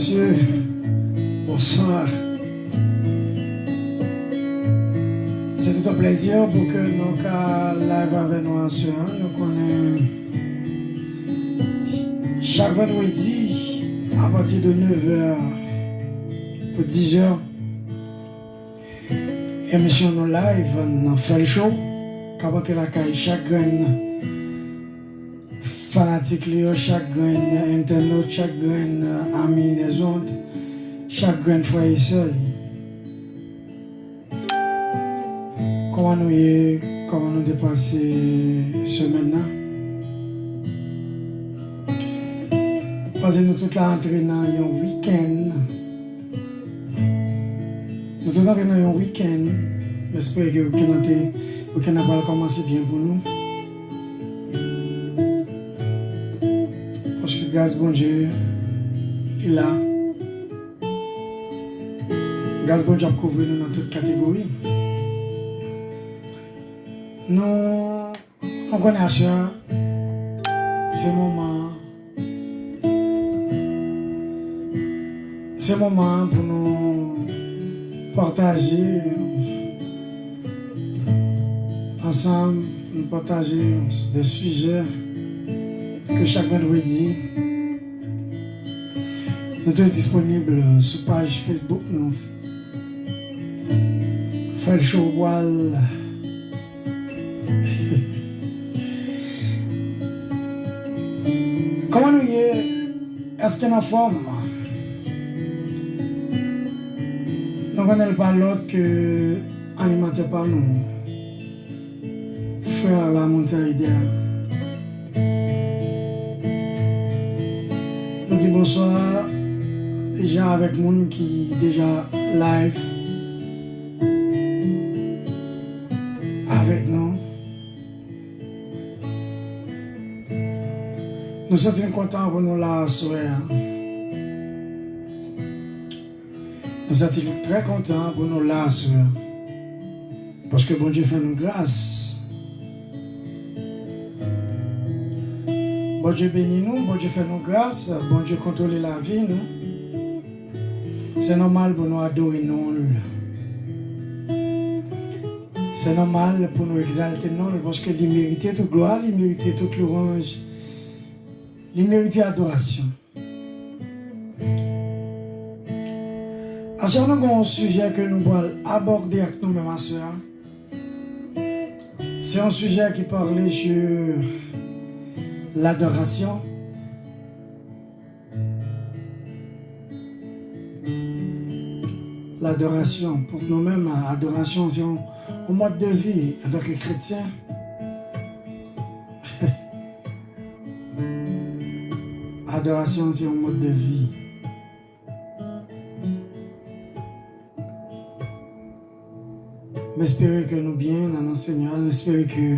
messieurs, bonsoir. C'est tout un plaisir pour que nous live avec nous en ce moment. Nous connaissons chaque vendredi à partir de 9h pour 10h. Émission nous live, nous fait le show. Quand la caille chaque graine fanatique, chaque graine internaute, chaque graine ami des ondes, chaque graine foyer seul. Comment nous dépasser semaine-là? Parce que nous toute la entrée dans un week-end. Nous tous entrés dans un week-end. J'espère que le week-end va commencer bien pour nous. Parce que grâce bon Dieu, il est là. Grâce bon Dieu a couvert nous dans toutes catégories. Nous, on connaît ça, ces moments pour nous partager ensemble, nous partager des sujets que chaque vendredi nous sommes disponibles sur la page Facebook. Nous faisons le show wall. Comment nous y est? Est-ce qu'il y a une forme? Nous ne connaissons pas l'autre que alimenté par nous. Frère la montagne idéale. Nous disons bonsoir déjà avec monde qui déjà live avec nous. Nous sommes contents pour nous là, soeur. Nous sommes très contents pour nous là, soeur. Parce que bon Dieu fait nous grâce. Bon Dieu bénit nous, bon Dieu fait nous grâce, bon Dieu contrôle la vie, nous. C'est normal pour nous adorer nous. C'est normal pour nous exalter nous, parce qu'il mérite toute gloire, il mérite toute louange. Il mérite adoration. Alors, nous avons un sujet que nous allons aborder avec nous-mêmes, ma soeur. C'est un sujet qui parlait sur l'adoration. L'adoration, pour nous-mêmes, l'adoration, c'est un mode de vie en tant que chrétien. L'adoration, c'est un mode de vie. J'espère que nous bien dans notre Seigneur. J'espère que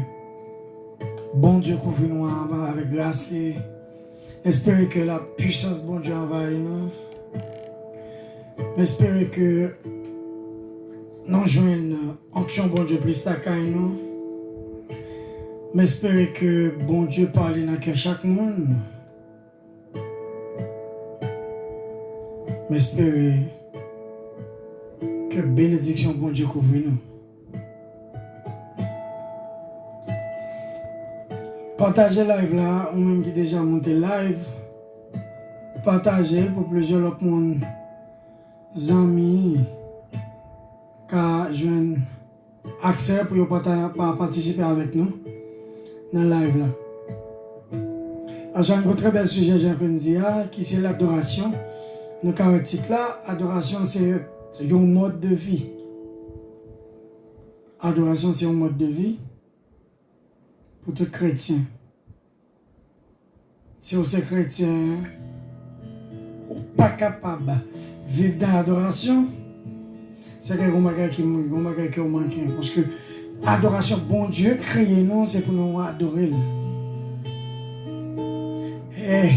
bon Dieu couvre nous avec grâce. J'espère que la puissance de bon Dieu envahit nous. J'espère que nous joignons en tuant bon Dieu plus ta caille nous. J'espère que bon Dieu parle dans chaque monde. J'espère que bénédiction bon Dieu couvre nous. Partagez live là, ou même qui déjà monté live. Partagez pour plusieurs autres monde, amis, qui ont accès pour participer avec nous dans le live là. Alors, un très bel sujet, j'ai envie de dire, qui c'est l'adoration. Dans le titre là, adoration c'est un mode de vie. Adoration c'est un mode de vie pour tout chrétien. Si vous êtes chrétien, ou pas capable de vivre dans l'adoration, c'est quelque chose qui manque. Parce que l'adoration, bon Dieu, créé nous, c'est pour nous adorer. Et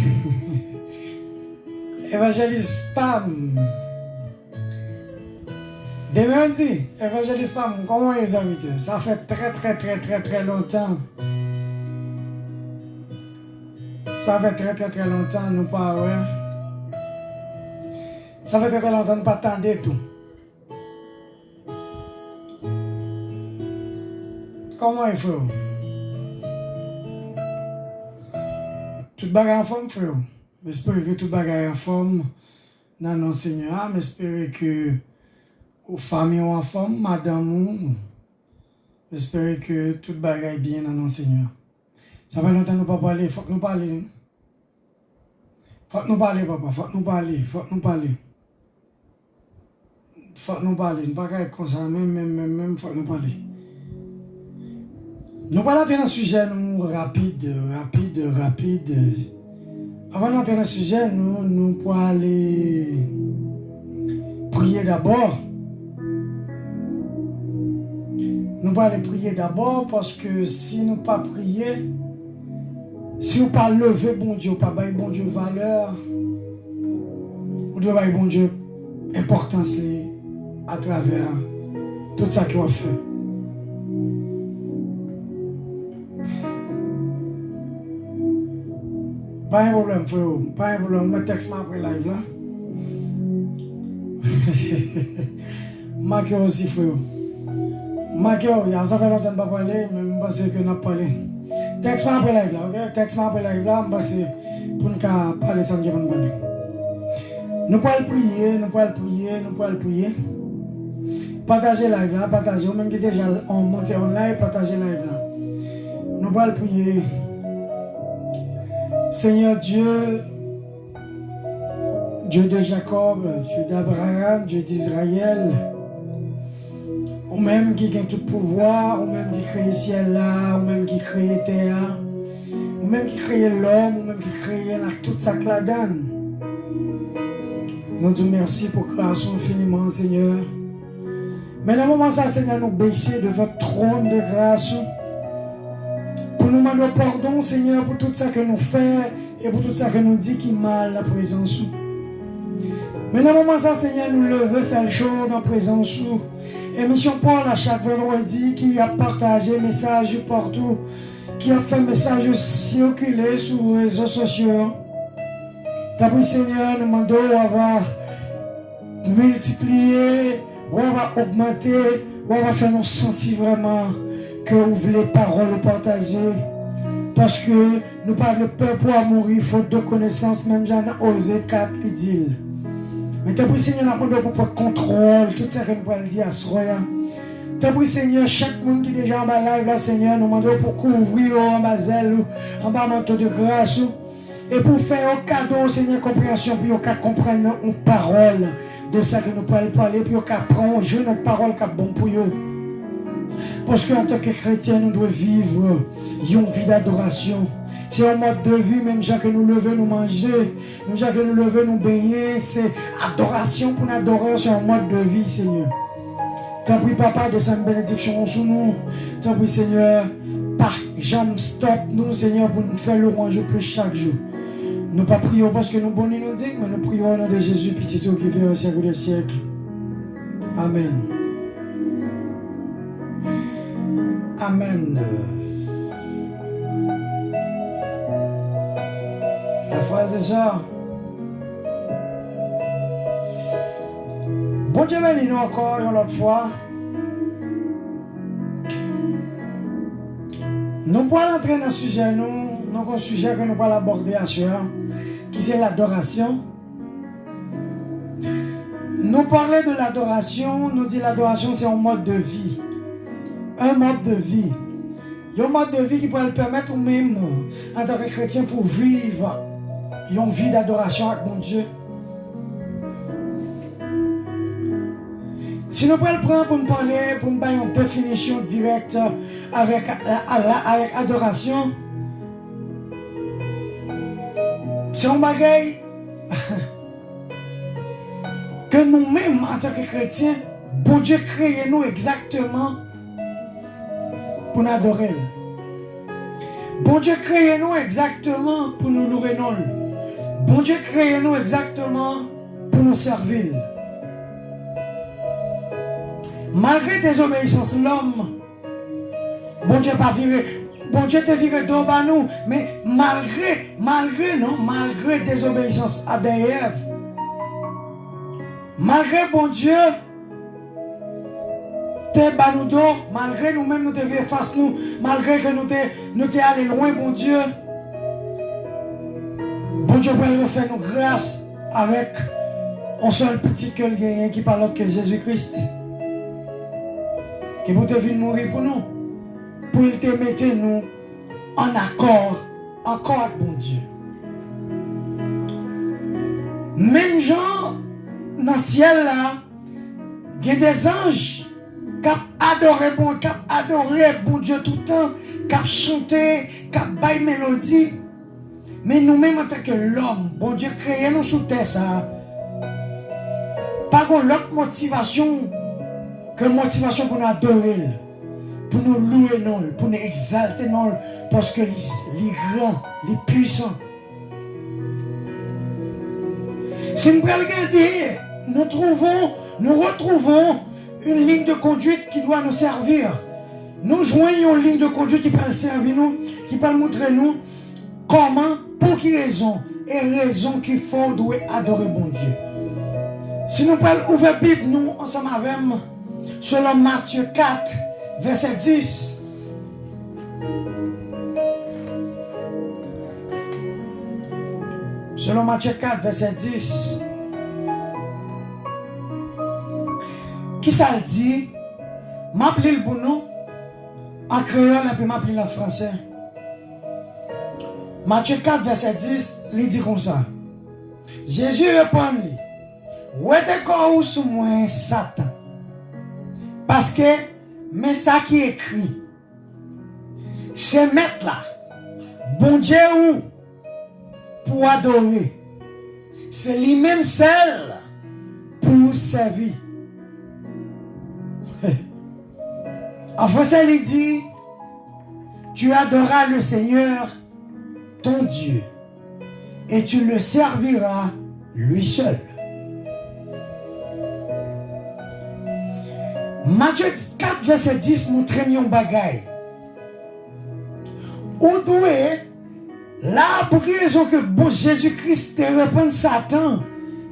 évangéliste Pam. Demain dit, évangéliste Pam, comment ils invitent? Ça fait très longtemps. Ça fait très longtemps, nous pas, ouais. Ça fait très longtemps de pas attendre tout. Comment il faut? Tout bagage en forme, frère. J'espère que tout bagage en forme dans nos Seigneur. J'espère que aux familles en forme, madame. J'espère que tout bagage est bien dans nos Seigneur. Ça fait longtemps que nous pas parler. Faut que nous parlions. Faut que nous parlions, papa. Faut que nous parlions. Faut que nous parlions. Faut que nous parlions. Nous ne pouvons pas être comme ça. Même, faut que nous parlions. Nous allons entrer dans le sujet rapide. Avant d'entrer dans le sujet, nous pouvons aller prier d'abord. Nous allons aller prier d'abord parce que si nous ne pas prier, si nous ne pas lever bon Dieu, pas bailler bon Dieu valeur, nous devons bailler bon Dieu importance à travers tout ça qu'on fait. Pas un problème, frère. Pas un problème. Je texte après live là. Marquez aussi, frère. Marquez, il y a ça fait longtemps de ne pas parler, mais je pense que nous parlé. Texte après live là, ok? Texte après live là, je pense pour nous parler sans que nous parler. Nous pouvons prier. Partagez live là, partagez. Ou même qui déjà en monté en live, partagez live là. Nous pouvons prier. Seigneur Dieu, Dieu de Jacob, Dieu d'Abraham, Dieu d'Israël, ou même qui a tout pouvoir, ou même qui crée le ciel là, ou même qui crée la terre, ou même qui crée l'homme, ou même qui crée toute sa cladane. Nous te remercions pour grâce infiniment, Seigneur. Mais dans le moment ça, Seigneur, nous baisser de votre trône de grâce. Pour nous demander pardon, Seigneur, pour tout ça que nous faisons et pour tout ça que nous dit qui mal la présence. Mais dans le moment ça, Seigneur, nous levons, faire le show dans la présence. Et Mission Paul à chaque vendredi qui a partagé message partout, qui a fait message circuler sur les réseaux sociaux. D'après Seigneur, nous demandons on va multiplier, on va augmenter, on va faire nous sentir vraiment que vous voulez paroles partager. Parce que nous parlons de peur pour mourir, faute de connaissance, même j'en ai osé 4 l'idylle. Mais t'as pris Seigneur, nous demandons pour prendre contrôle, tout ça que nous pouvons dire à ce royaume. T'as pris Seigneur, chaque monde qui est déjà en bas live là, Seigneur, nous demandons pour couvrir en bas zèle, en bas manteau de grâce. Et pour faire un cadeau, Seigneur, compréhension, puis on comprendre une parole de ça que nous pouvons parler, puis on apprend, jouer nos paroles qui sont bonnes pour nous. Parce qu'en tant que chrétien, nous devons vivre une vie d'adoration. C'est un mode de vie, même si nous levons, nous manger, même si nous levons, nous baigner, c'est adoration pour nous adorer, c'est un mode de vie, Seigneur. T'en prie, Papa, de cette bénédiction sur nous. T'en prie, Seigneur, pas jamais stop nous, Seigneur, pour nous faire le louange plus chaque jour. Nous pas prions parce que nous bonnons nous dignes, mais nous prions au nom de Jésus, petit tout qui vit au siècle des siècles. Amen. Amen. La frère et sœurs, bon Dieu béni nous encore une autre fois. Nous pouvons entrer dans le sujet, un sujet que nous pouvons aborder à ce soir, qui c'est l'adoration. Nous parlons de l'adoration, nous disons l'adoration c'est un mode de vie. Un mode de vie. Un mode de vie qui pourrait permettre nous-mêmes, en tant que chrétiens, pour vivre une vie d'adoration avec mon Dieu. Si nous pouvons le prendre pour nous parler, pour nous donner une définition directe avec adoration, c'est un bagage que nous-mêmes, en tant que chrétiens, bon Dieu crée nous exactement pour nous adorer. Bon Dieu crée nous exactement pour nous louer. Bon Dieu crée nous exactement pour nous servir. Malgré désobéissance de l'homme, bon Dieu pas viré, bon Dieu te viré d'en bas nous, mais malgré désobéissance à Ève, Malgré bon Dieu, te banoudo, malgré nous-mêmes nous devions face nous, malgré que nous te allés loin, bon Dieu peut faire nous grâce avec un seul petit cœur qui parle que Jésus-Christ. Qui vous te venir mourir pour nous. Pour te mettre nous en accord avec bon Dieu. Même gens dans le ciel là, il y a des anges qui adorent bon Dieu tout le temps, qui chantent, qui baillent mélodie. Mais nous-mêmes en tant que l'homme, bon Dieu créé nous sous terre ça. Pas l'autre motivation que motivation pour nous adorer, pour nous louer non, pour nous exalter non, parce que les grands, les puissants. Si nous regardons, nous retrouvons une ligne de conduite qui doit nous servir. Nous joignons une ligne de conduite qui peut servir nous, qui peut montrer nous comment, pour quelle raison, et raison qu'il faut adorer bon Dieu. Si nous pouvons ouvrir la Bible, nous, ensemble avec selon Matthieu 4, verset 10. Selon Matthieu 4, verset 10. Qui ça le dit? M'appelez le bon nom en créole et puis m'appelez en français. Matthieu 4, verset 10, il dit comme ça. Jésus répond-lui, où est encore sous moi, Satan? Parce que, mais ça qui est écrit, c'est mettre là, bon Dieu ou pour adorer, c'est lui-même seul pour servir. En français, il dit, tu adoreras le Seigneur, ton Dieu, et tu le serviras lui seul. Matthieu 4, verset 10, nous traînions bagaille. Où doué, là, pour quelle raison que bon Jésus-Christ te répond Satan?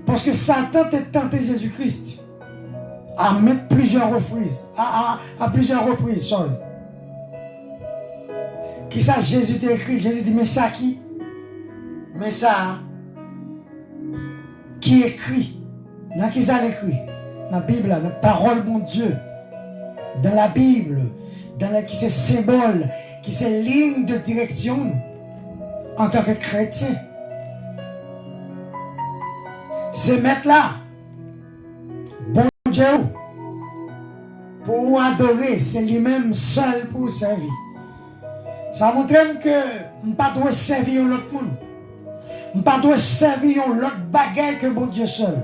Parce que Satan t'a tenté Jésus-Christ à mettre plusieurs reprises, à plusieurs reprises, sorry. Qui ça, Jésus t'a écrit? Jésus dit, mais ça qui? Mais ça, qui écrit? Là, qui ça l'écrit? Dans la Bible, dans la parole de mon Dieu, dans la Bible, qui c'est symbole, qui c'est ligne de direction en tant que chrétien. C'est mettre là, bon Dieu, pour adorer, c'est lui-même seul pour servir. Ça montre que je ne pas dois servir l'autre monde. Je ne pas dois servir l'autre bagaille que bon Dieu seul.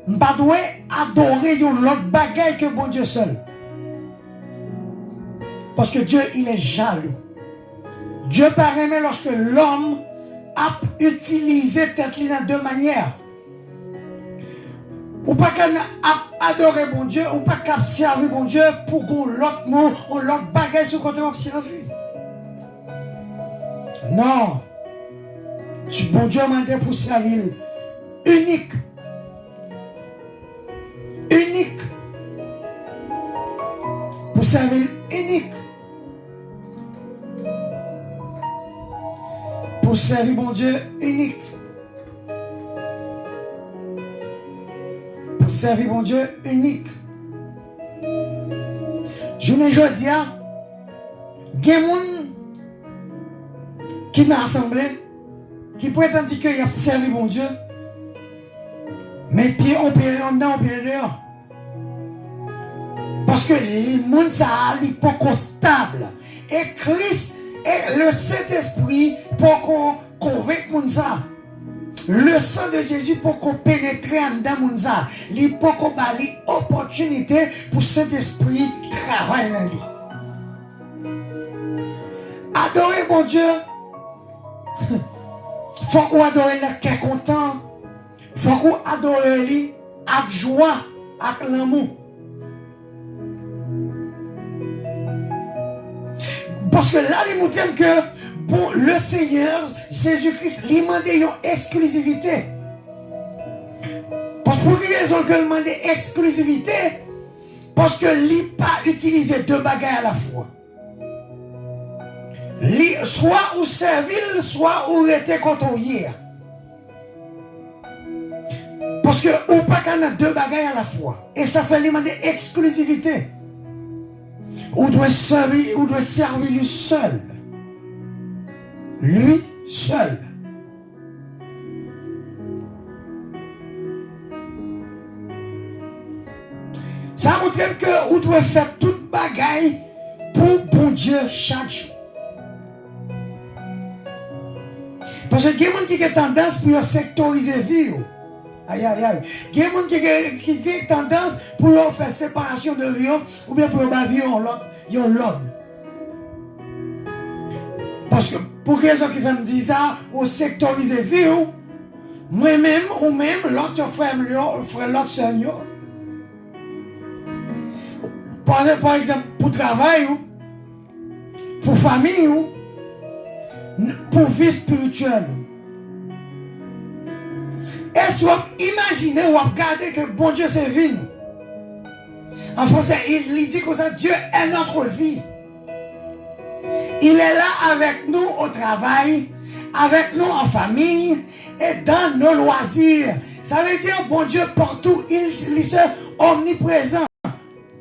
Je ne pas dois adorer l'autre bagaille que bon Dieu seul. Parce que Dieu, il est jaloux. Dieu paraît lorsque l'homme a utilisé peut-être de deux manières. Ou pas qu'elle a adoré bon Dieu, ou pas qu'elle a servi bon Dieu pour qu'on l'autre mot, ou l'autre bagaille sur le côté de servir. Non. Bon Dieu m'a demandé pour servir unique. Unique. Pour servir unique. Pour servir mon Dieu unique. Pour servir mon Dieu unique. Je ne dis pas, il y a des gens qui m'a assemblé, qui prétendent qu'il a servi mon Dieu, mais pied on pied en dedans, on pied dehors. Parce que le monde ça n'est pas stable. Et Christ et le Saint-Esprit pour qu'on convainque le monde ça. Le sang de Jésus pour qu'on pénètre en dedans le monde ça. Il pour qu'on ait l'opportunité pour Saint-Esprit travailler dans lui. Adorer mon Dieu. Faut qu'on adore le cœur content. Faut qu'on adore lui avec joie, avec l'amour. Parce que là, il nous dit que bon, le Seigneur, Jésus-Christ, lui demande une exclusivité. Parce Pour quelle raison que demande exclusivité? Parce que lui pas utiliser deux bagages à la fois. Lui, soit ou servir, soit ou était contrôlé. Parce que ou pas qu'on a deux bagages à la fois. Et ça fait demander exclusivité. Ou doit servir lui seul. Lui seul. Ça montre que vous devez faire toute bagaille pour bon Dieu chaque jour. Parce que il y a des gens qui ont tendance pour sectoriser la vie. Aïe, aïe, aïe. Il y a des gens qui ont tendance pour faire séparation de vie ou bien pour faire vie en l'autre. Parce que pour les gens qui vont me dire ça, ou sectoriser la vie, moi-même ou même l'autre frère, l'autre soeur. Par exemple, pour travail, pour famille, pour vie spirituelle. Est-ce que vous imaginez ou regardez que bon Dieu c'est vie? En français, il dit que ça, Dieu est notre vie. Il est là avec nous au travail, avec nous en famille et dans nos loisirs. Ça veut dire bon Dieu partout, il est omniprésent.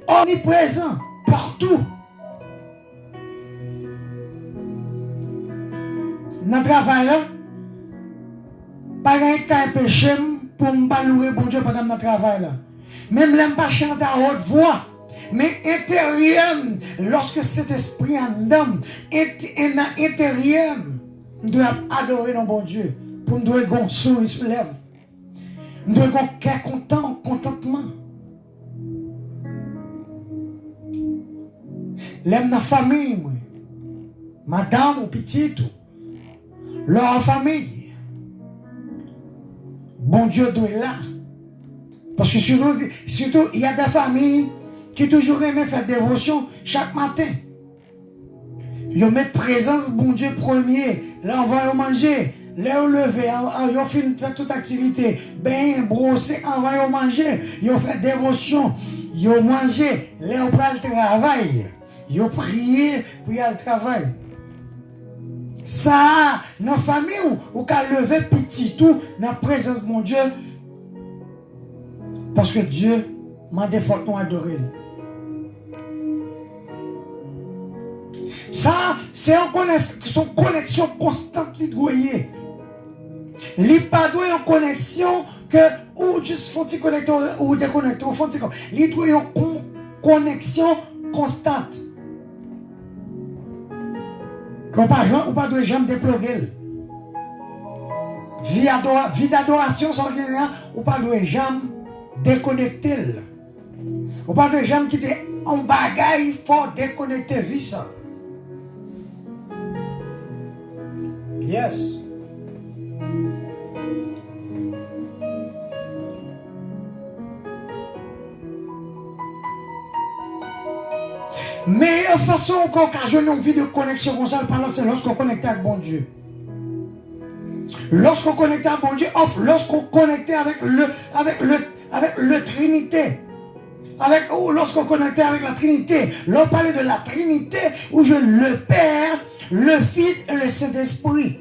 Omniprésent, partout. Dans le travail là, pas un péché pour ne pas louer bon Dieu pendant notre travail là. Même l'aime pas chanter à haute voix. Mais intérieur, lorsque cet esprit en homme est intérieur, nous devons adorer notre bon Dieu. Pour nous devons avoir un sourire sur les lèvres. Nous devons avoir un contentement. L'aime dans la famille, moi. Madame ou petite, leur famille. Bon Dieu doit être là. Parce que surtout, il y a des familles qui toujours aiment faire dévotion chaque matin. Ils mettent présence, bon Dieu, premier. Là, on va manger. Là, on lever. Ils ont fait toute activité. Ben, brosser, on va manger. Ils ont fait dévotion. Ils ont mangé. Là, on prend le travail. Ils ont prié pour y aller au travail. Ça, dans la famille, ou qu'à lever petit tout, dans la présence de mon Dieu. Parce que Dieu m'a dit faut qu'on adore. Ça, c'est une connexion constante qui doit y être. Il n'y a pas de connexion que ou juste faut-il connecter ou déconnecter. Il doit y avoir une connexion constante. Qu'on pas de jamais déploguer. Vie d'adoration sans rien, ou pas de jamais déconnecter. Ou pas de jamais quitter en bagaille, il faut déconnecter vie ça. Yes. Meilleure façon encore qu'occasionner une vie de connexion comme ça, c'est lorsqu'on connecte avec bon Dieu. Lorsqu'on connecte avec bon Dieu, lorsqu'on connecte avec le Trinité. Lorsqu'on connecte avec la Trinité. L'on parlait de la Trinité où je le Père, le Fils et le Saint-Esprit.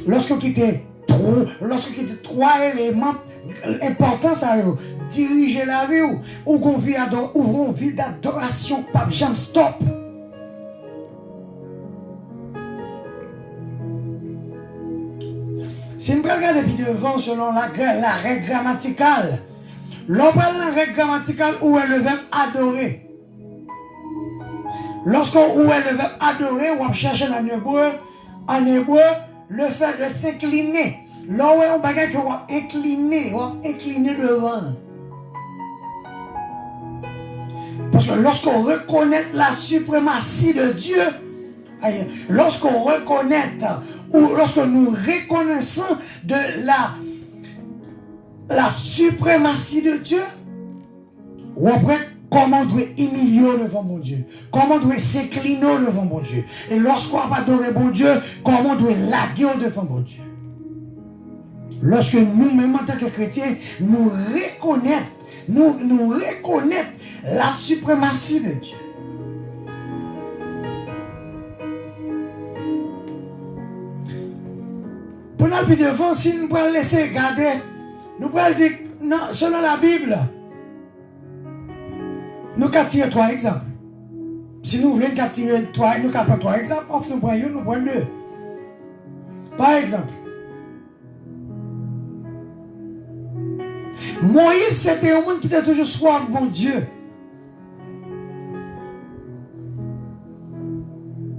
Lorsqu'on quittait trois éléments importants, ça diriger la vie ou qu'on vit ouvrons une vie d'adoration, pas jamais stop. Si nous regardons depuis devant selon la règle grammaticale, l'on parle de la règle grammaticale où est le verbe adorer. Où est le verbe adorer, on va chercher en hébreu, le fait de s'incliner. Là où est un bagage qu'on va incliner devant. Parce que lorsqu'on reconnaît la suprématie de Dieu, lorsqu'on reconnaît ou lorsque nous reconnaissons de la suprématie de Dieu, ou après, comment on doit humilier devant mon Dieu, comment on doit s'incliner devant mon Dieu. Et lorsqu'on va adorer mon Dieu, comment on doit laguer devant mon Dieu. Lorsque nous-mêmes en tant que chrétiens, nous reconnaissons la suprématie de Dieu. Pour nous plus devant, si nous pouvons laisser regarder, nous pouvons dire, non, selon la Bible, nous pouvons tirer 3 exemples. Si nous voulons tirer 3, nous pouvons prendre 3 exemples, nous prenons 1, nous prenons 2. Par exemple, Moïse, c'était un monde qui était toujours soif, bon Dieu.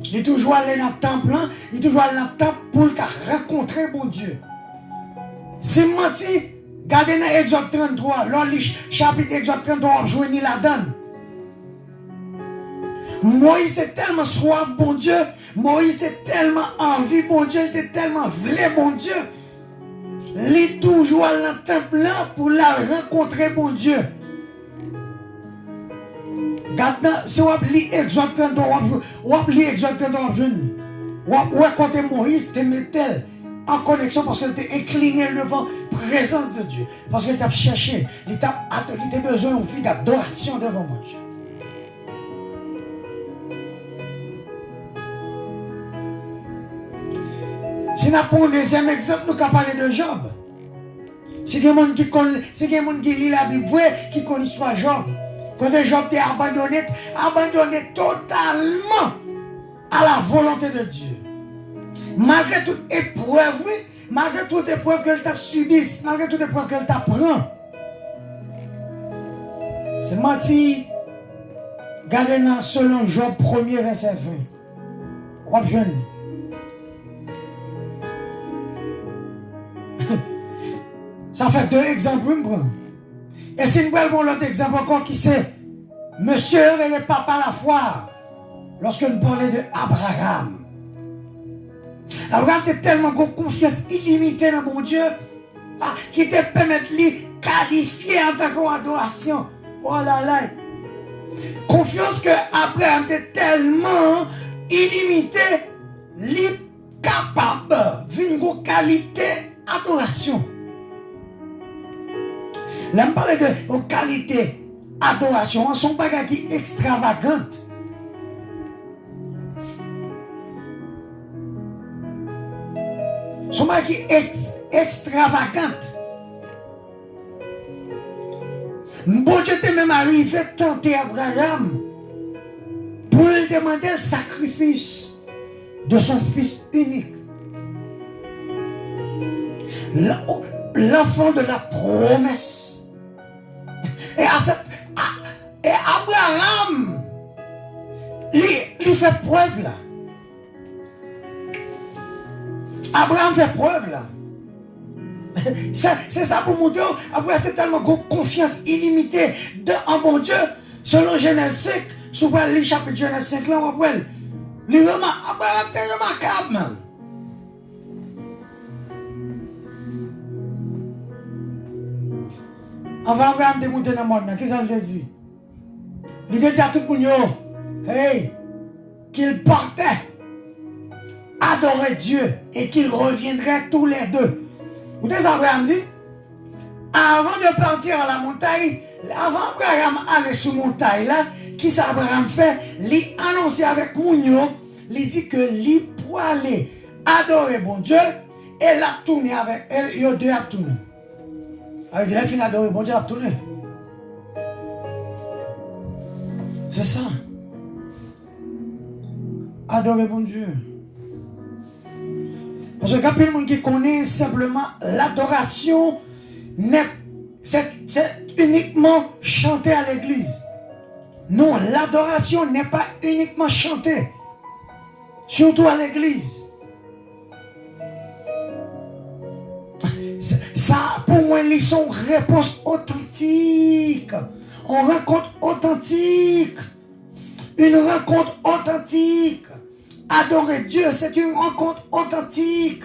Il est toujours allé dans le temple, il est toujours allé dans le temple pour rencontrer bon Dieu. C'est menti, regardez dans Exode 33, le chapitre Exode 33, on joue la donne. Moïse est tellement soif, bon Dieu. Moïse est tellement envie, bon Dieu. Il était tellement vrai, bon Dieu. Il est toujours allé dans le temple là pour la rencontrer, bon Dieu. Maintenant, si on lit Exode 33, on lit Exode 33, on raconte Moïse, te met-elle en connexion parce qu'elle était inclinée devant la présence de Dieu. Parce qu'elle t'a cherché, il t'a besoin d'une vie d'adoration devant mon Dieu. Si nous prenons un deuxième exemple, nous allons parler de Job. Si il y a des gens qui lisent la Bible, qui connaissent l'histoire de Job. Quand Job était abandonné totalement à la volonté de Dieu. Malgré toute épreuve, qu'elle t'a subie, malgré toute épreuve qu'elle t'apprend. C'est menti. Regardez selon Job 1er verset 20. Wap jeune. Ça fait 2 exemples. Et si nous prenons l'autre exemple encore qui c'est Monsieur et le papa à la fois. Lorsque nous parlons de Abraham. Abraham était tellement confiance illimitée dans mon Dieu qui te permet de lui qualifier en tant qu'adoration. Oh là là. Confiance que Abraham était tellement illimitée, lui capable d'une qualité adoration. Là, on parle de qualité adoration, son bagage qui est extravagante. Son bagage qui est extravagante. Bon Dieu t'est même arrivé à tenter Abraham pour lui demander le sacrifice de son fils unique. L'enfant de la promesse. Et Abraham, il fait preuve là. Abraham fait preuve là. C'est ça pour montrer. Abraham a tellement confiance illimitée en mon Dieu. Selon Genèse 5, souvent le chapitre Genèse 5 là, on voit. Abraham était remarquable, man. Avant Abraham de monter dans le monde, qu'est-ce qu'il a dit? Il a dit à tout le monde, hey, qu'il partait adorer Dieu et qu'ils reviendraient tous les deux. Vous savez, Abraham dit, avant de partir à la montagne, avant Abraham aller sur la montagne là, qui ça Abraham fait? Il annonce avec Mounio, il dit que lui pour aller adorer bon Dieu et l'a tourné avec elle, il y a deux à tourner. Alors il a fini d'adorer bon Dieu, l'a tourné. C'est ça. Adorer bon Dieu. Parce que quand il y a monde qui connaît simplement l'adoration, c'est uniquement chanter à l'église. Non, l'adoration n'est pas uniquement chanter. Surtout à l'église. Ça, pour moi, ils sont réponse authentique. On rencontre authentique. Une rencontre authentique. Adorer Dieu, c'est une rencontre authentique.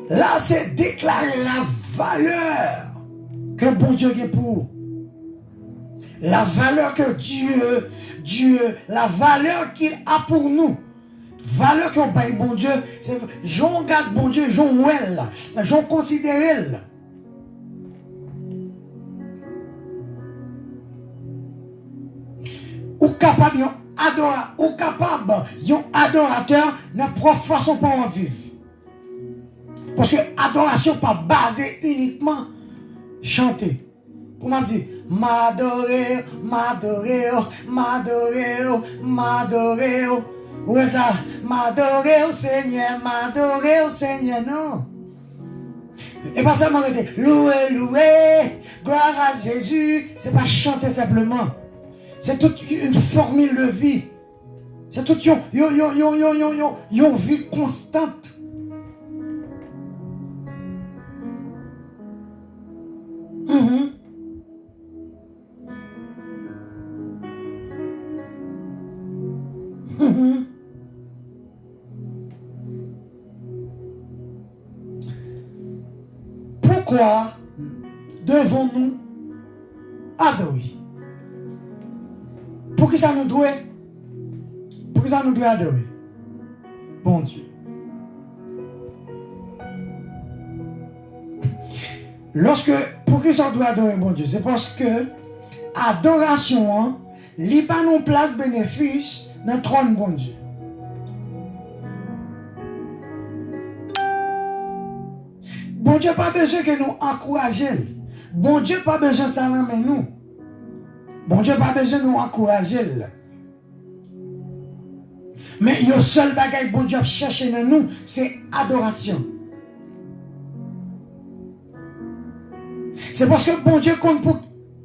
Là, c'est déclarer la valeur que bon Dieu est pour. La valeur que Dieu, la valeur qu'il a pour nous. valeur qu'on paye bon Dieu, c'est j'en regarde bon Dieu, j'en well, j'en considère elle. Ou capable yon adorateur n'a pas façon pour en vivre. Parce que adoration pas basée uniquement chanter. Comment dire? M'adorer, m'adorer, m'adorer, m'adorer. Ouais là, m'adorer au Seigneur, non. Et pas seulement louer, louer, gloire à Jésus. C'est pas chanter simplement. C'est toute une formule de vie. C'est toute une vie constante. Pourquoi devons-nous adorer? Pour qui ça nous doit? Pour qui ça nous doit adorer? Bon Dieu. Pour qui ça doit adorer bon Dieu? C'est parce que adoration, n'est pas nos place bénéfice dans le trône bon Dieu. Bon Dieu pas besoin que nous encouragions. Bon Dieu pas besoin de ça mais nous. Bon Dieu pas besoin de nous encourager. Mais le seul bagage bon Dieu cherche dans nous, c'est adoration. C'est parce que bon Dieu compte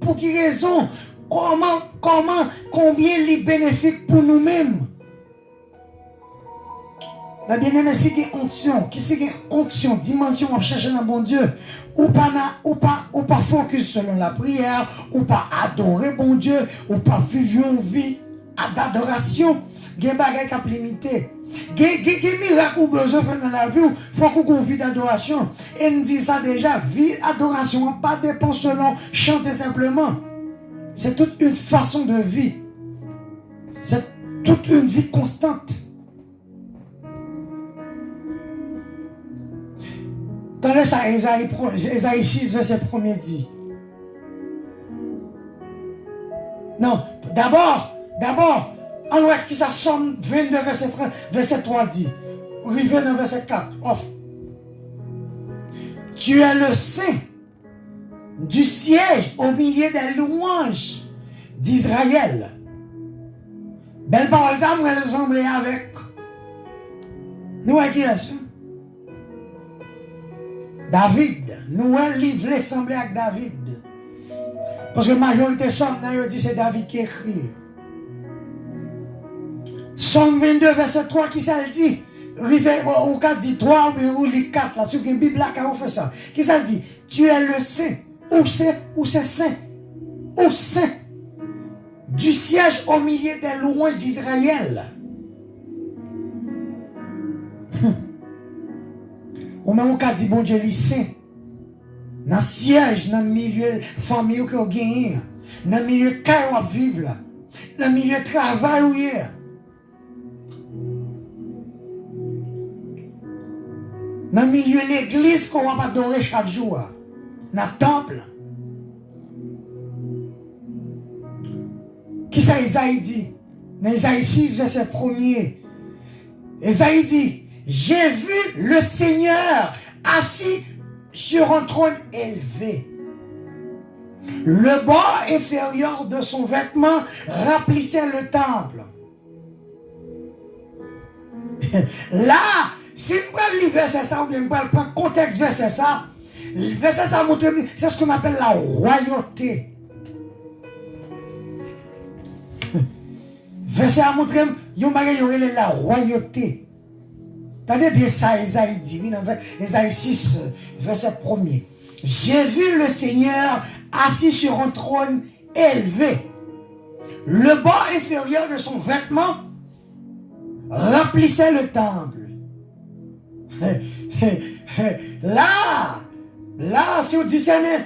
pour qui raison, combien il est bénéfique pour nous-mêmes. La bien-aimée, c'est une onction. Qui c'est une onction, dimension à chercher dans bon Dieu. Ou pas focus selon la prière, ou pas adorer bon Dieu, ou pas vivre une vie d'adoration. Il y a des choses qui sont limitées. Il y a des miracles ou besoin de faire dans la vie, il faut qu'on vive d'adoration. Et nous dit ça déjà, vie d'adoration, pas dépend selon chanter simplement. C'est toute une façon de vie. C'est toute une vie constante. Tenez ça, Ésaïe 6, verset 1er dit. Non, d'abord, on voit qui ça Somme 22, verset 3 dit. Rive dans verset 4, off. Tu es le saint du siège au milieu des louanges d'Israël. Belle parole, ça me ressemble avec. Nous, qui est-ce? David, nous livre semblé avec David. Parce que la majorité somme, dit c'est David qui écrit. Somme 22, verset 3, qui ça le dit? Ou 4 dit 3 ou les 4 là, sur une Bible là, quand on fait ça. Qui ça le dit? Tu es le saint, ou c'est saint, ou saint, du siège au milieu des louanges d'Israël. Ou même on dit bon Dieu, les saints, dans le siège, dans le milieu famille que vous gagnez, dans le milieu de où vous vivez, dans le milieu de travail où vous êtes. Dans le milieu de l'église qu'on va adorer chaque jour, dans le temple. Qui ça Isaïe dit? Dans Isaïe 6, verset 1er. Isaïe dit, j'ai vu le Seigneur assis sur un trône élevé. Le bord inférieur de son vêtement remplissait le temple. Là, si vous lis verset ça, ou bien vous prendre le contexte verset ça, le verset ça montre, c'est ce qu'on appelle la royauté. Verset à montrer, il y a la royauté. Tenez bien ça, Ésaïe dit, oui, Ésaïe 6, verset 1er. J'ai vu le Seigneur assis sur un trône élevé. Le bord inférieur de son vêtement remplissait le temple. Là, si vous discernez,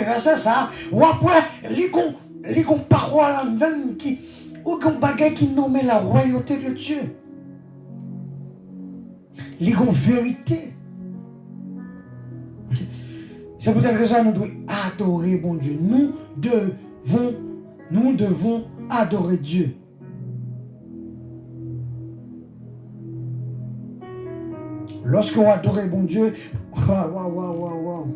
verset ça, ou après, les paroles qui, ou qu'on bagaille qui nomme la royauté de Dieu. les grandes vérités. C'est pour cette raison que nous devons adorer bon Dieu. Nous devons adorer Dieu. Lorsqu'on adore bon Dieu, waouh.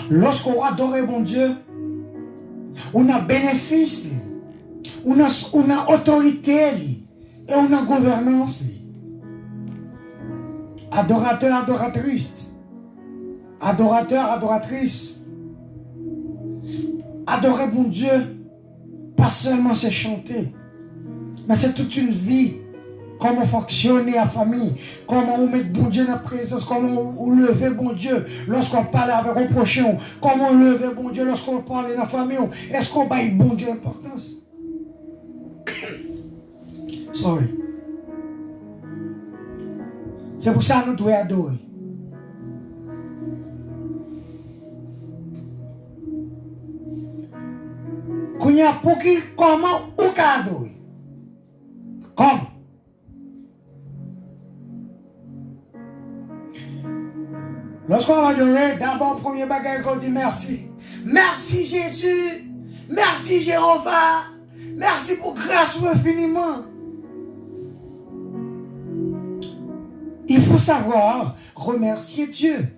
Lorsqu'on adore bon Dieu, on a bénéfice, on a autorité et on a gouvernance. Adorateur, adoratrice. Adorateur, adoratrice. Adorer mon Dieu, pas seulement c'est chanter, mais c'est toute une vie. Comment fonctionner en famille, comment on met bon Dieu dans la présence, comment on lever bon Dieu lorsqu'on parle avec un prochain, comment on lever bon Dieu lorsqu'on parle dans la famille, est-ce qu'on baille bon Dieu importance? Sorry. C'est pour ça que nous devons adorer. Comment on peut adorer? Comment? Lorsqu'on va adorer, d'abord, premier bagage qu'on dit merci. Merci Jésus. Merci Jéhovah. Merci pour grâce infiniment. Il faut savoir remercier Dieu.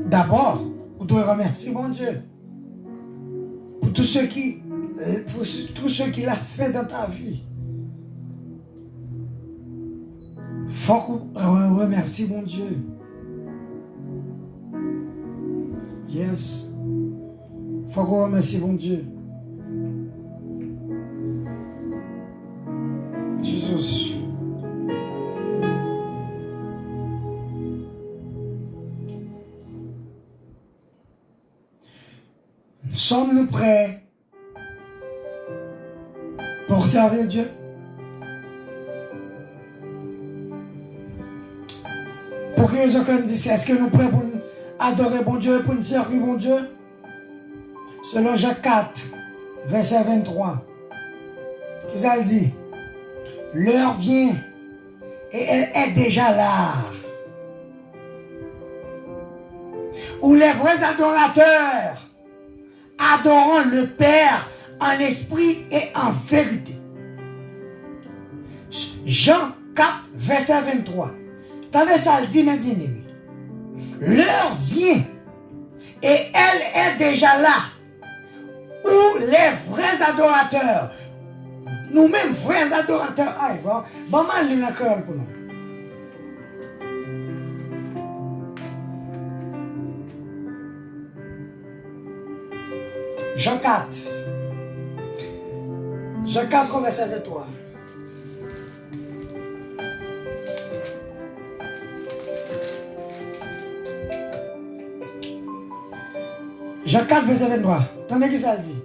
D'abord, vous devez remercier mon Dieu. Pour tout ce qu'il a fait dans ta vie. Faut qu'on remercie mon Dieu. Yes. Faut qu'on remercie mon Dieu. Jésus. Sommes-nous prêts pour servir Dieu? Pour que les autres me disent, est-ce que nous sommes prêts pour adorer bon Dieu, pour nous servir bon Dieu? Selon Jacques 4, verset 23, qu'est-ce qu'elle dit? L'heure vient et elle est déjà là. Où les vrais adorateurs adorant le Père en esprit et en vérité. Jean 4, verset 23. Attendez ça, elle dit, mes bien-aimés. L'heure vient et elle est déjà là. Où les vrais adorateurs, nous-mêmes vrais adorateurs, bon mal les l'accueil pour nous. Jean 4. Jean 4, verset 23. Jean 4, verset 23. Attendez qui ça dit.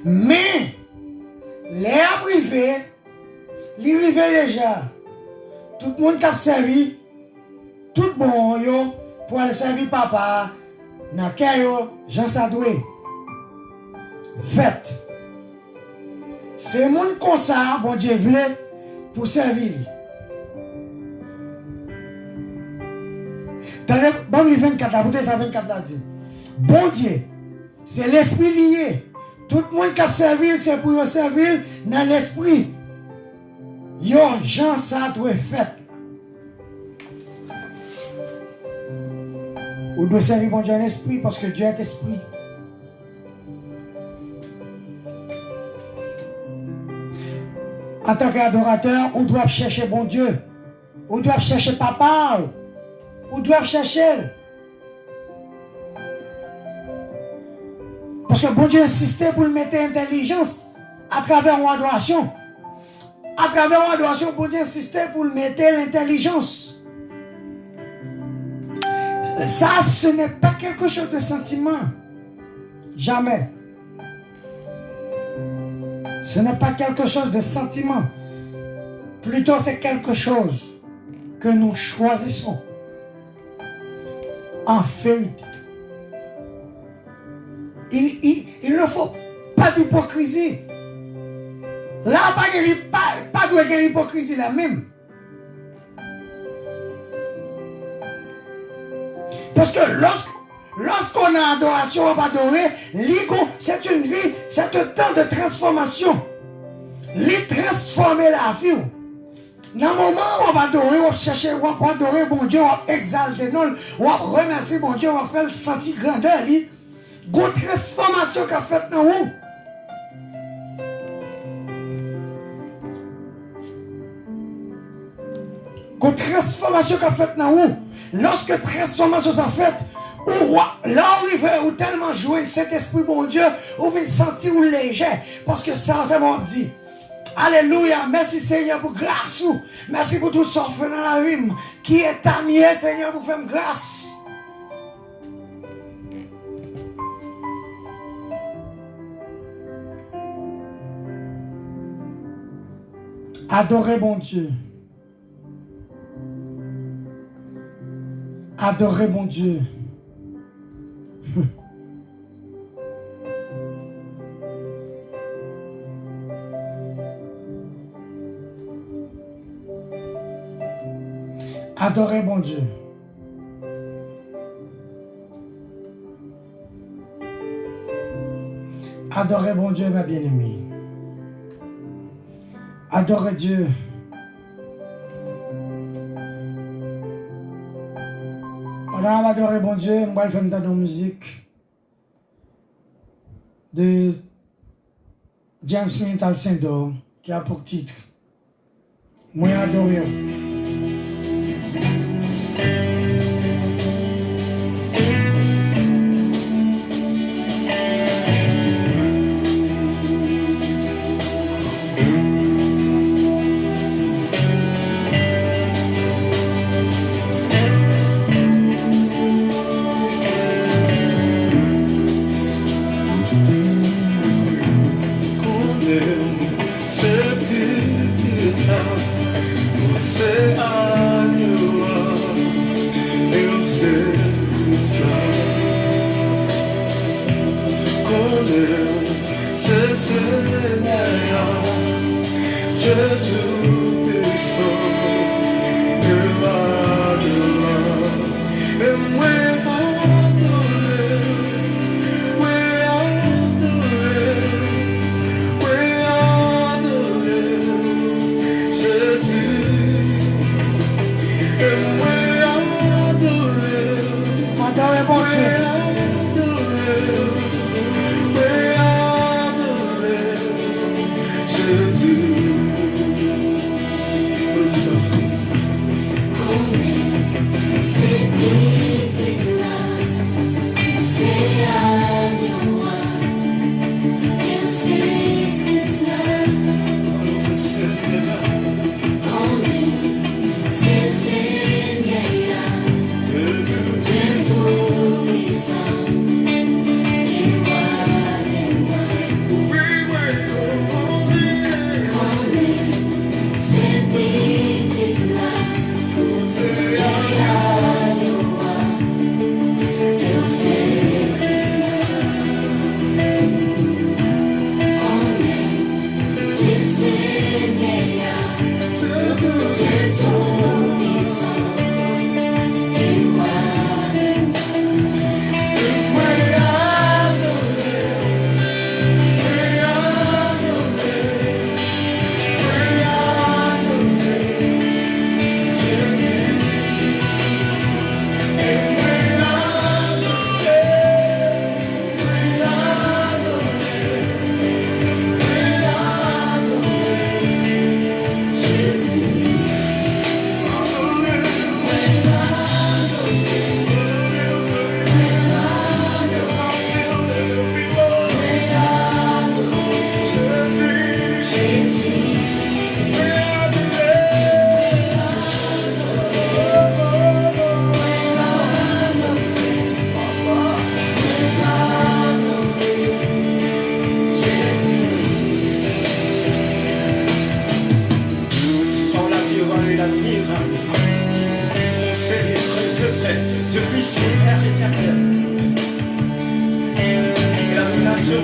Mais, l'air privé, l'arrivée déjà. Tout le monde qui a servi, tout bon yo, pour aller servir papa, dans le Jean Sadoué. Fait. C'est mon comme ça, bon Dieu voulait, pour servir. Dans le bon 24, la bouteille 24 là dit. Bon Dieu, c'est l'esprit lié. Tout le monde qui a servi, c'est pour servir dans l'esprit. Yo, Jean Sadoué fait. On doit servir bon Dieu en esprit parce que Dieu est esprit. En tant qu'adorateur, on doit chercher bon Dieu. On doit chercher papa. On doit chercher. Parce que bon Dieu insistait pour mettre intelligence à travers une adoration. À travers une adoration, bon Dieu insistait pour mettre l'intelligence. Ça, ce n'est pas quelque chose de sentiment. Jamais. Ce n'est pas quelque chose de sentiment. Plutôt, c'est quelque chose que nous choisissons. En vérité. il ne faut pas d'hypocrisie. Là, pas de l'hypocrisie là même. Parce que lorsqu'on a adoration, on va adorer, c'est une vie, c'est un temps de transformation. Les transformer la vie. Dans le moment où on va adorer, on va chercher, on va adorer bon Dieu, on va exalter, non, on va remercier bon Dieu, on va faire sentir grandeur. Il y a une transformation qu'a faite dans nous. Une transformation qu'a faite dans nous. Lorsque transformation s'est faite, là où tellement jouer cet esprit bon Dieu, on vient sentir léger. Parce que ça, c'est mon dit. Alléluia, merci Seigneur pour grâce. Merci pour tout ce fait dans la vie qui est ami, Seigneur, pour faire grâce. Adorez bon Dieu. Adorez bon Dieu. Adorez bon Dieu. Adorez bon Dieu, ma bien-aimée. Adorez Dieu. Pendant qu'on adore bon Dieu, on va faire une musique de James Smith Alcindor qui a pour titre Moi adoré.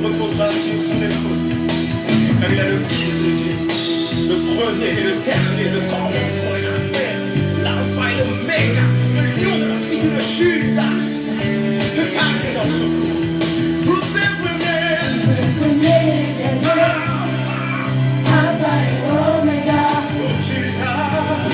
reposera sur son épaule. Car il a le Fils de Dieu, le premier et le dernier, le commencement et la fin, l'alpha et l'oméga, le lion de la tribu de Judas, le gardien d'entre vous. Vous êtes premiers, Alpha et Omega, Longida, Alpha et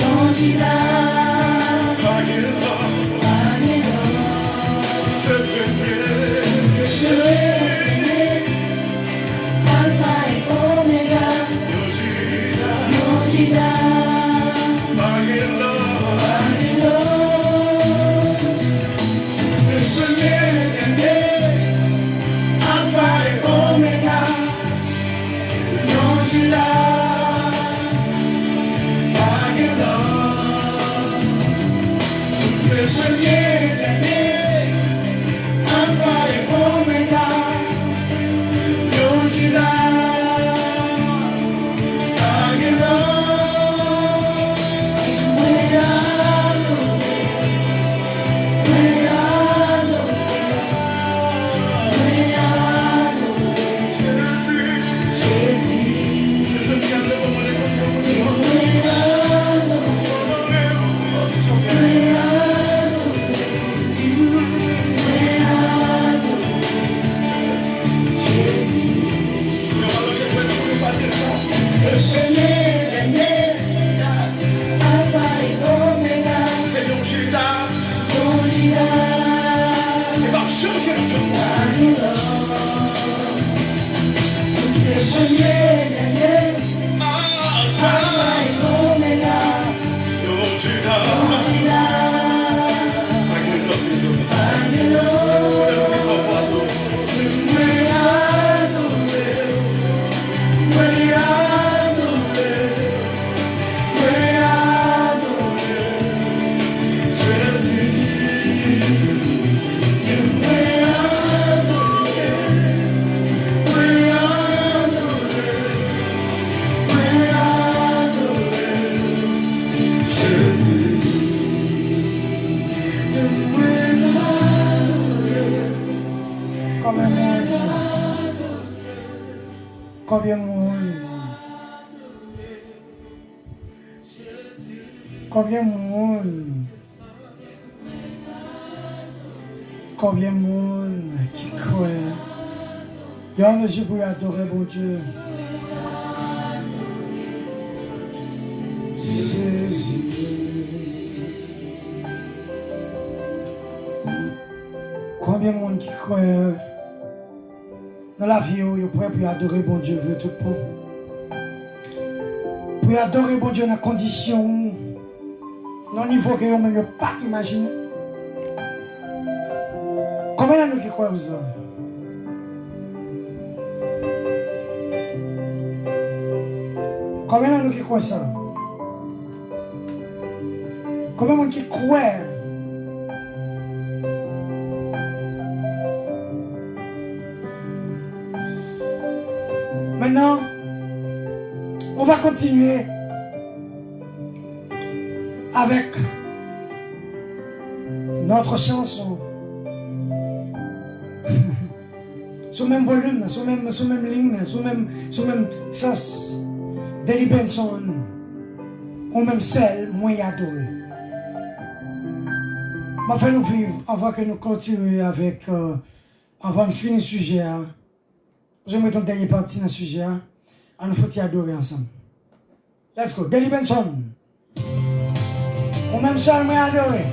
Omega, Longida, Combien de monde? Combien de monde? Combien de monde qui croit? Il y a un yeux pour adorer mon Dieu. Jésus. Combien de monde qui croit? Dans la vie, vous êtes prêts pour adorer bon Dieu, veut tout pour. Pour adorer bon Dieu dans la condition, dans le niveau que vous ne pouvez pas imaginer. Combien de nous qui croient vous ça? Combien de nous qui croient ça? Combien de nous qui croient? Maintenant, on va continuer avec notre chanson. Sur le même volume, sur la même ligne, sur le même sens. Deli Benson, ou même celle, moi y adoré. Je vais nous vivre avant que nous continuions avec, avant de finir le sujet. J'aimerais ton dernier partie dans le sujet. On faut y adorer ensemble. Let's go. Deli Benson. Ou même seul, moi adoré.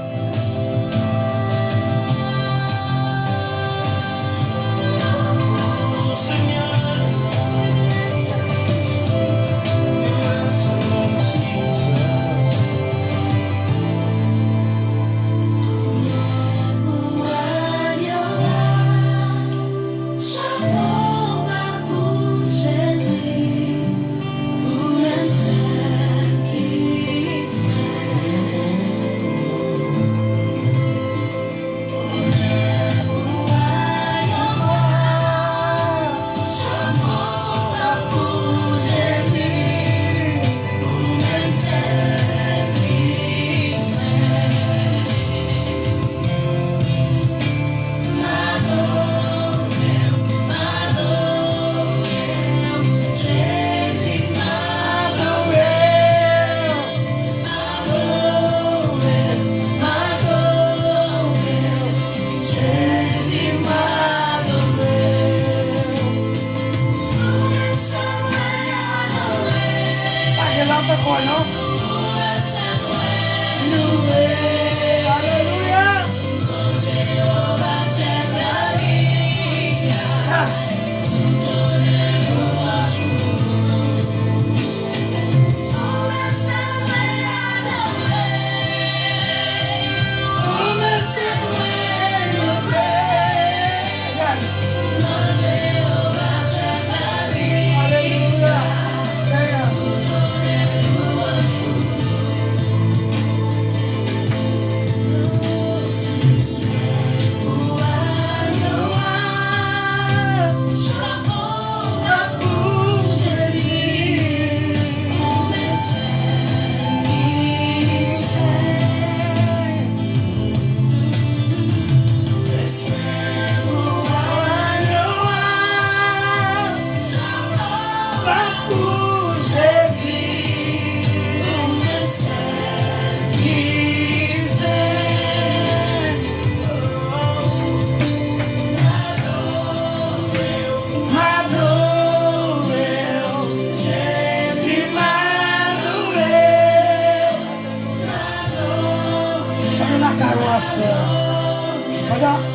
encore, non? Alléluia. Yes.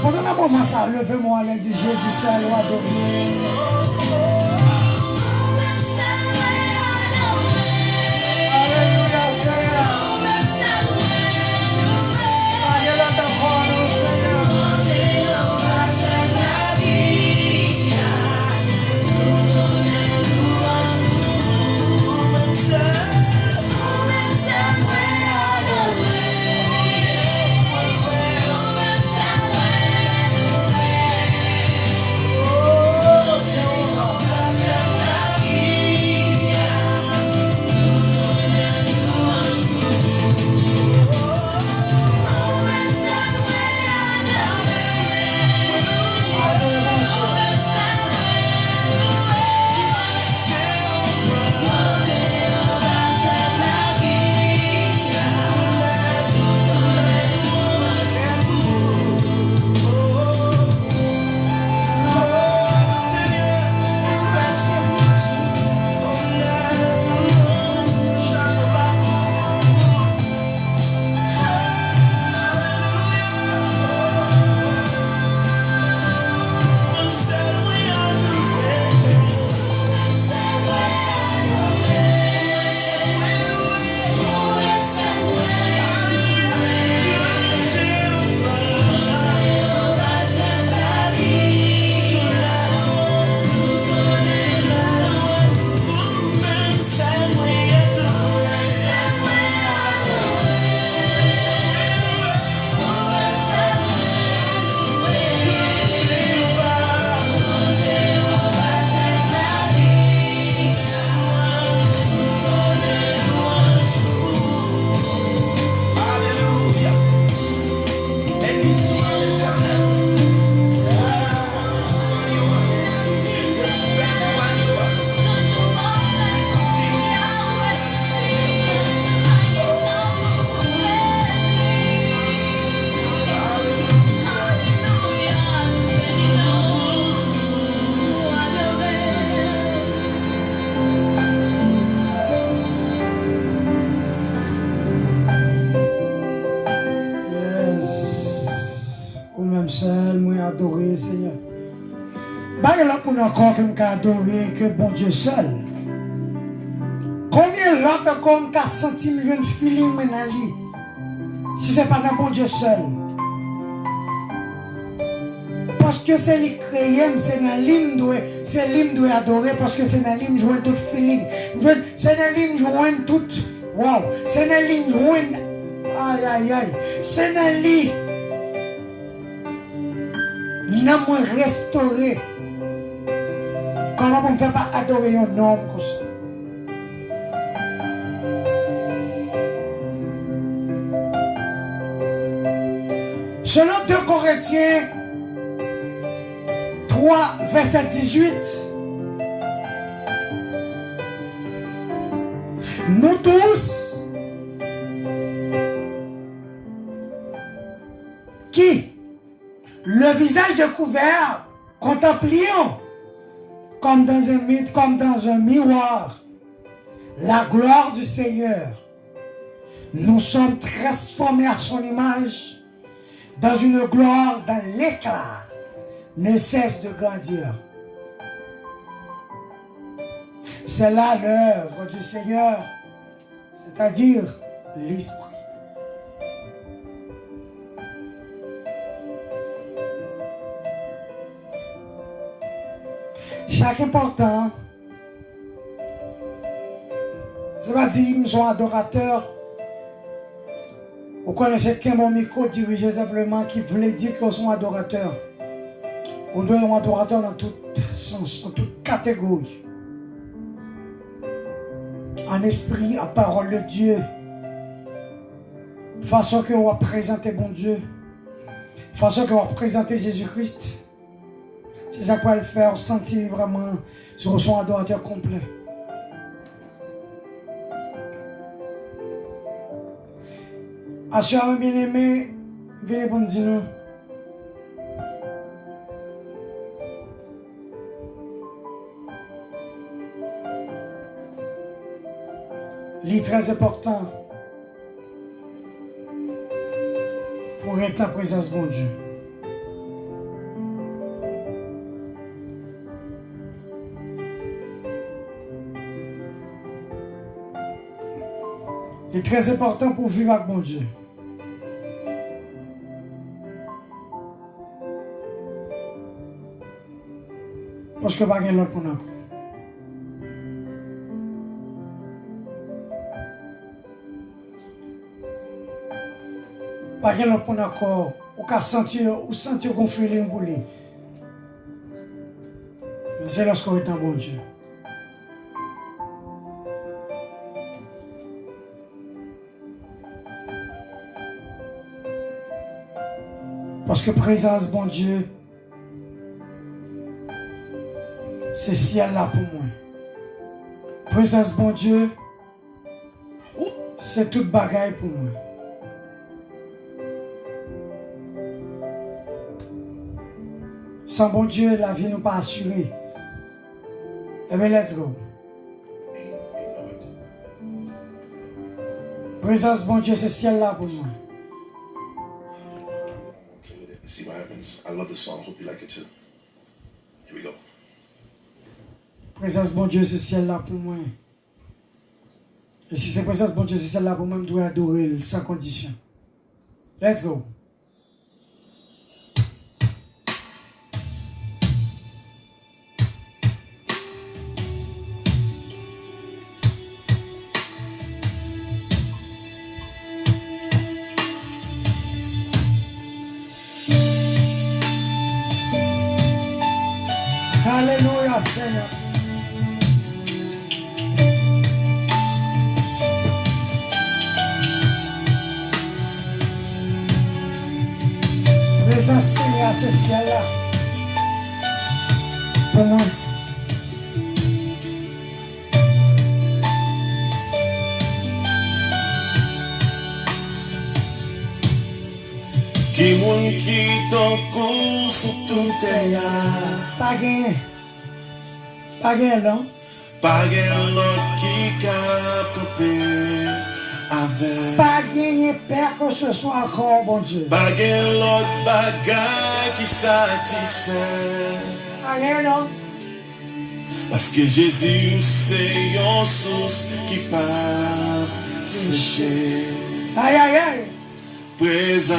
Pendant un moment, ça, levez-moi, elle dit Jésus, c'est loi Alléluia, Seigneur. Alléluia, seul, moi adorer Seigneur. Pas l'autre monde encore que m'ka adorer que bon Dieu seul. Combien l'autre encore m'ka senti me jeune feeling dans lui. Si c'est pas dans bon Dieu seul. Parce que c'est lui créé, c'est dans lui c'est lui doit adorer parce que c'est dans lui joindre tout feeling. C'est dans lui joindre tout. Wow, c'est dans lui joindre aïe aïe aïe. C'est dans lui. N'a moins restauré. Comment on ne peut pas adorer un homme comme ça? Selon 2 Corinthiens 3, verset 18, nous tous qui, le visage découvert, contemplions comme dans un miroir la gloire du Seigneur, nous sommes transformés à son image dans une gloire dans l'éclat, ne cesse de grandir. C'est là l'œuvre du Seigneur, c'est-à-dire l'Esprit. Chaque important, ça va dire, nous sommes adorateurs. Vous connaissez qu'un bon micro dirigé simplement qui voulait dire qu'on sont adorateurs. On doit être adorateur dans tout sens, dans toute catégorie. En esprit, en parole de Dieu. Façon que on va présenter bon Dieu. Façon que on va présenter Jésus-Christ. C'est ça qu'on va le faire, sentir vraiment sur son adorateur complet. Assurez-moi bien aimé, venez pour me dire nous. Il est très important pour être en présence de mon Dieu. Il est très important pour vivre avec mon Dieu. Parce que pas l'autre pour nous. Pas l'autre pour nous. Ou qu'à sentir qu'on feeling pour lui. C'est lorsqu'on est un bon Dieu. Parce que présence, bon Dieu, c'est ciel là pour moi. Présence, bon Dieu, c'est toute bagaille pour moi. Sans bon Dieu, la vie nous pas assurée. Eh bien, let's go. Présence, bon Dieu, c'est ciel là pour moi. See what happens. I love this song. Hope you like it too. Here we go. Présence, bon Dieu, c'est ciel là pour moi. Et si c'est présence, bon Dieu, c'est ciel là pour moi, je dois adorer sans condition. Let's go. Alléluia, Seigneur. Présence, Seigneur, ce ciel-là. Pour moi. Qui moun qui ton cou sous tout terre. Pas gagné. Pas gagné, non? Pas gen l'autre qui cap camper avec. Pas gagné, Père, que ce soit encore, bon Dieu. Pas gen l'autre bagaille qui satisfait. Pas gagné, non? Parce que Jésus c'est une source qui pas sécher. Aïe, aïe, aïe. Présence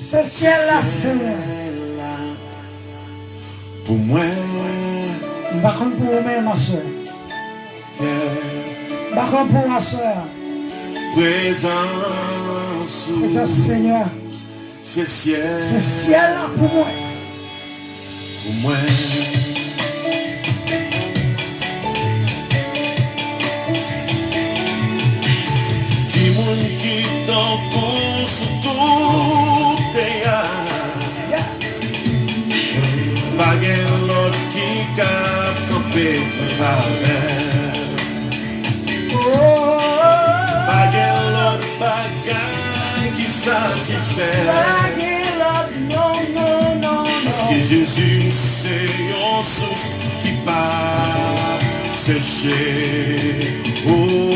Ce ciel-là, Seigneur. pour moi. Par contre, pour vous-même, ma soeur. Par contre, pour ma soeur. Présence Présence, Seigneur. c'est ciel. Ce ciel-là, pour moi. Pour moi. Qui moun qui t'en pour sous tout terre. Pas gen l'autre qui cap camper avec. Pas gen l'autre bagaille qui satisfait. Parce que Jésus c'est une source qui part sécher. Oh,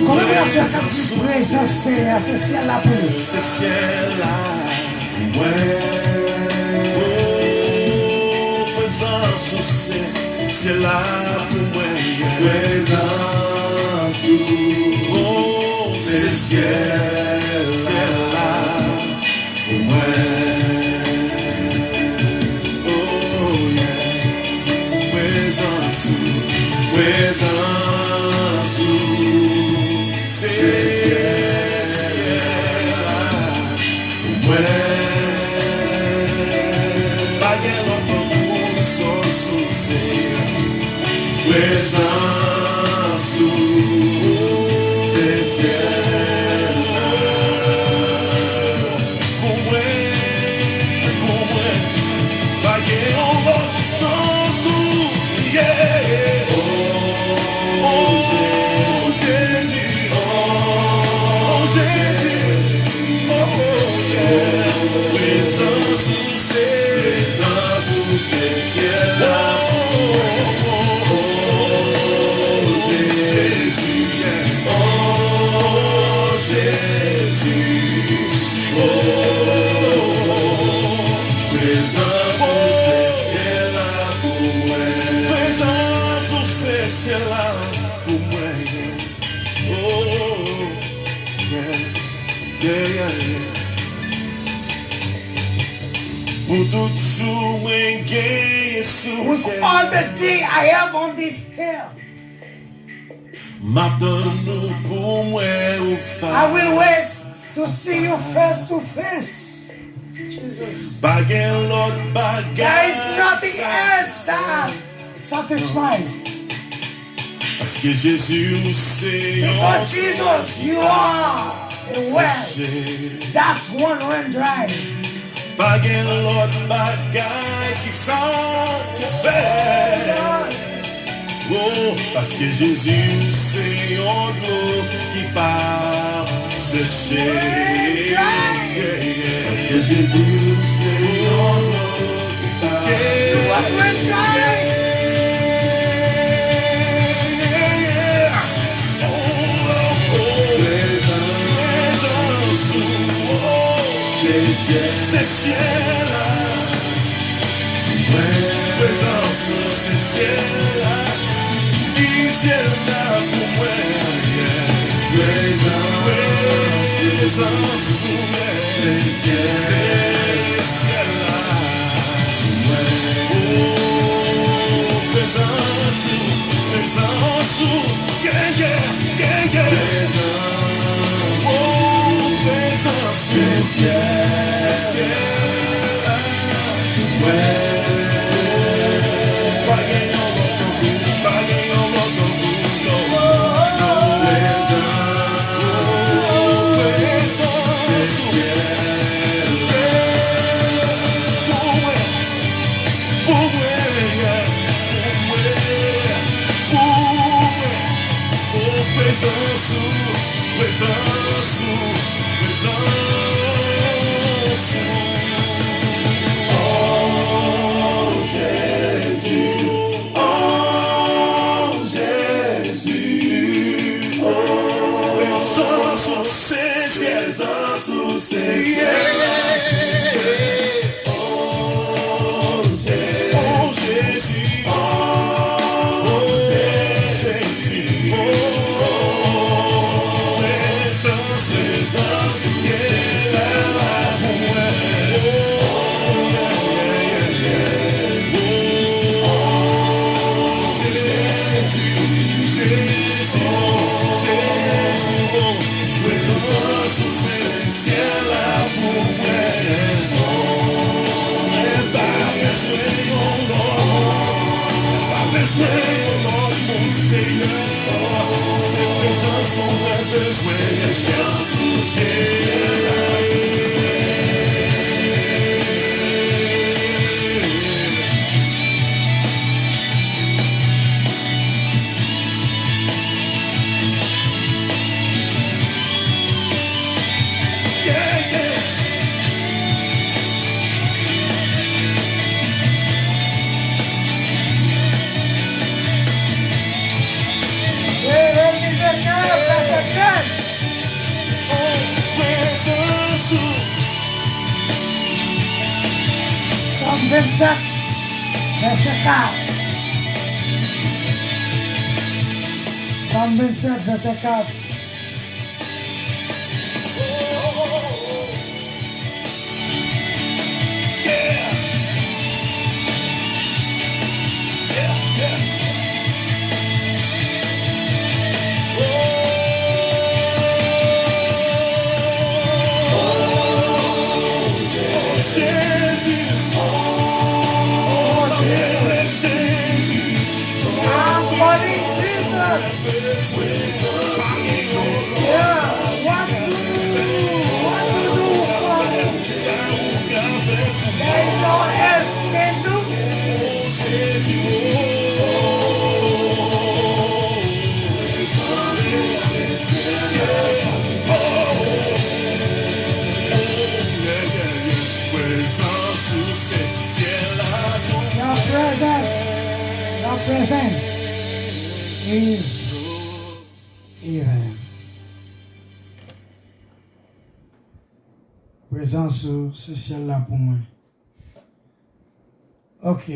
Comment on se sent présence, c'est ciel là pour nous. ce ciel-là, oh, présence, c'est là pour moi. Oh, ce ciel, c'est là pour moi. Oh, yeah. Présence, c'est là pour moi. Pas de l'autre pour son souci. Présence, c'est là pour moi. Pas de l'autre pour yeah. Oh Jésus, oh Jésus, oh yeah. Présence sous ces ciels-là. Oh Jésus, yeah. Oh Jésus, oh présence sous ces ciels-là pour moi. Présence sous ces ciels-là pour moi. Oh, yeah, yeah, yeah, yeah. Pour tout jour, moi, gagner sous With all the day I have on this hill, m'attends-nous pour moi ou I will wait to see you face to face. Jesus. Baguette l'autre There baguette. is nothing else that satisfies. Parce que Jésus, c'est Because Jesus, you are the well. séché. That's one run dry. Baguette l'autre baguette qui satisfait. Oh, parce que Jésus, c'est en l'eau qui part sécher. Yeah, yeah. Parce que Jésus, c'est en l'eau qui part sécher. One run dry. Ces ciels-là, présence sous ces ciels-là, les ciels-là pour moi, présence sous ces ciels-là, oh, présence sous, yeah, yeah, yeah, yeah. Présence sous ce ciel-là. Pas gagnant l'autre coup, pas gagnant l'autre coup, non. Présence sous pour moi, oh, présence sous. Sous ces ciels. Oh Jésus, présence ciel-là pour moi. Jésus, présence ciel-là pour moi. Pas besoin, mon Seigneur, ces présences ont moins besoin. Somme 27, verset 4. Somme 27, verset 4. Jésus, oh Jésus, Somebody Jesus. Yeah, what to do? What to do? There is no else can do. Your presence is here. Présence sur ce ciel-là pour moi. Ok.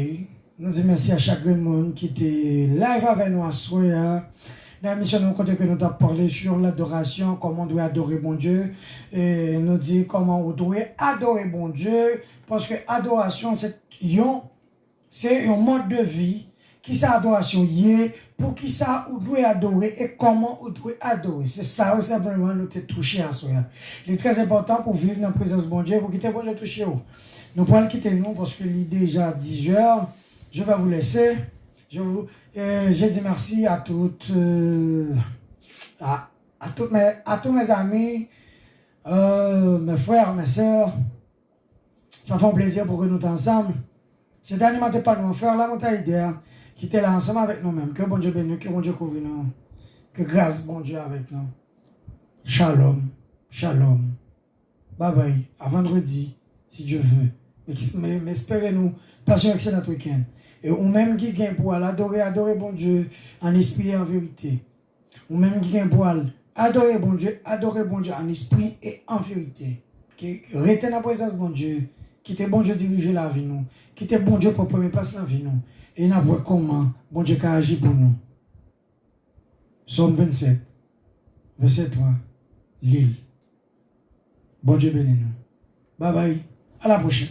Nous disons merci à chaque monde qui était live avec nous à soir. Dans la mission, nous comptons que nous avons parlé sur l'adoration, comment on doit adorer bon Dieu. Et nous dit comment on doit adorer bon Dieu. Parce que l'adoration, c'est un mode de vie. Qui ça adoration y est, pour qui ça on doit adorer et comment on doit adorer. C'est ça simplement nous te toucher à soi. Il est très important pour vivre dans la présence de bon Dieu, pour quitter bon Dieu toucher vous. Nous pouvons le quitter nous parce que il est déjà 10 heures. Je vais vous laisser. Je dis merci à toutes, à tous mes amis, mes frères, mes sœurs. Ça fait un plaisir pour que nous sommes ensemble. C'est dernier matin pas nous faire la montagne idée. Qui était là ensemble avec nous-mêmes. Que bon Dieu bénisse, que bon Dieu couvre nous. Que grâce bon Dieu avec nous. Shalom. Shalom. Bye bye. À vendredi, si Dieu veut. Mais espérez-nous, passez un excellent week-end. Et ou même qui gagne pour adorer bon Dieu en esprit et en vérité. Ou même qui gagne pour adorer bon Dieu en esprit et en vérité. Restez dans la présence de bon Dieu. Quittez bon Dieu diriger la vie nous. Quittez bon Dieu pour première place dans la vie nous. Et nous voyons comment bon Dieu a agi pour nous. Somme 27, verset 3, l'île. Bon Dieu bénis nous. Bye bye. À la prochaine.